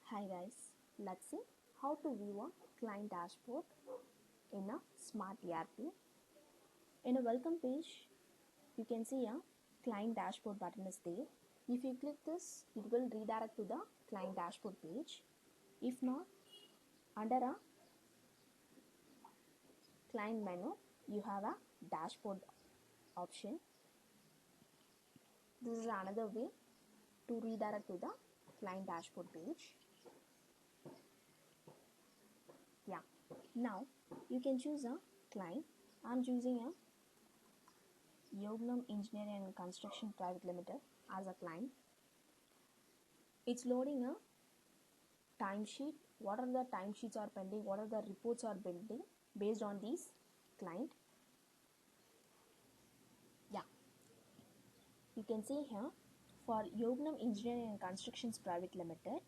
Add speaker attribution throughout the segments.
Speaker 1: Hi guys, let's see how to view a client dashboard in a Smart ERP. In a welcome page, you can see a client dashboard button is there. If you click this, it will redirect to the client dashboard page. If not, under a client menu, you have a dashboard option. This is another way to redirect to the client dashboard page. Yeah, now you can choose a client. I'm choosing a Yognam Engineering and Construction Private Limited as a client. It's loading a timesheet. What are the timesheets are pending? What are the reports are pending based on these client? Yeah, you can see here for Yognam Engineering and Constructions Private Limited,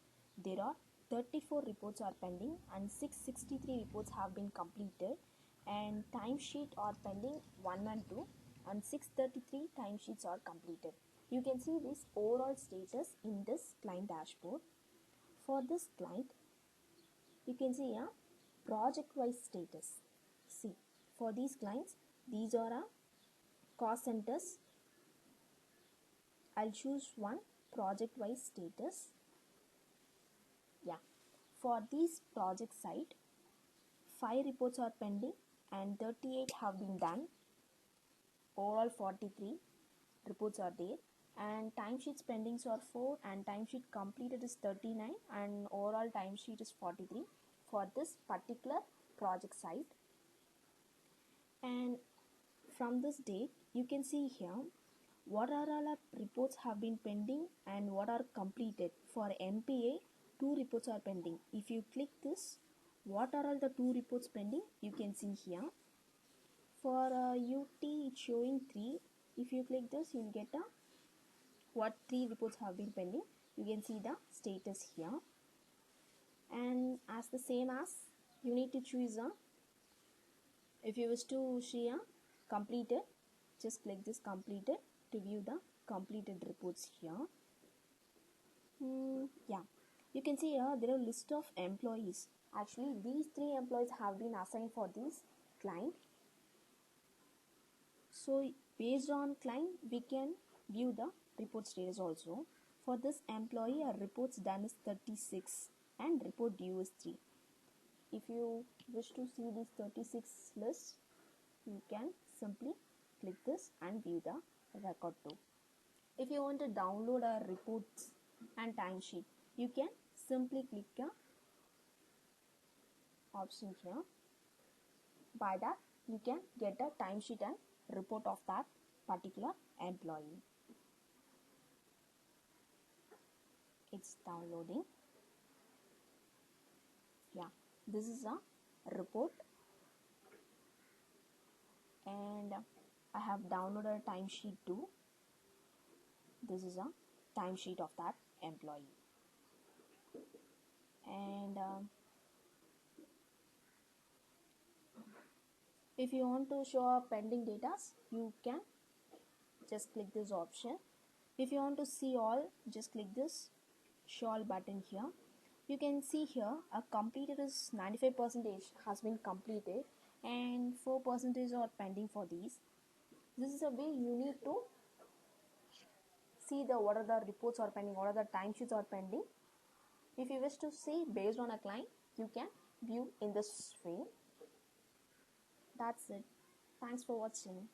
Speaker 1: there are 34 reports are pending and 663 reports have been completed, and timesheet are pending 1 and 2, and 633 timesheets are completed. You can see this overall status in this client dashboard. For this client, you can see a project wise status. See, for these clients, these are a cost centers. I'll choose one project wise status. Yeah, for this project site, 5 reports are pending and 38 have been done. Overall 43 reports are there, and timesheets pendings are 4 and timesheet completed is 39 and overall timesheet is 43 for this particular project site. And from this date, you can see here what are all our reports have been pending and what are completed. For MPA, 2 reports are pending. If you click this, what are all the 2 reports pending, you can see here. For UT, it's showing 3. If you click this, you'll get a what 3 reports have been pending. You can see the status here. And as the same as, you need to choose a, if you wish to see a completed, just click this completed to view the completed reports here. Yeah, you can see here there are a list of employees. Actually, these 3 employees have been assigned for this client. So based on client, we can view the report status also. For this employee, our reports done is 36 and report due is 3. If you wish to see this 36 list, you can simply click this and view the record too. If you want to download our reports and timesheet, you can simply click a option here. By that, you can get a timesheet and report of that particular employee. It's downloading. Yeah, this is a report, and I have downloaded a timesheet too. This is a timesheet of that employee. And if you want to show up pending data, you can just click this option. If you want to see all, just click this show all button here. You can see here a completed is 95% has been completed and 4% are pending for these. This is a way you need to see the what are the reports are pending, what are the timesheets are pending. If you wish to see based on a client, you can view in this way. That's it. Thanks for watching.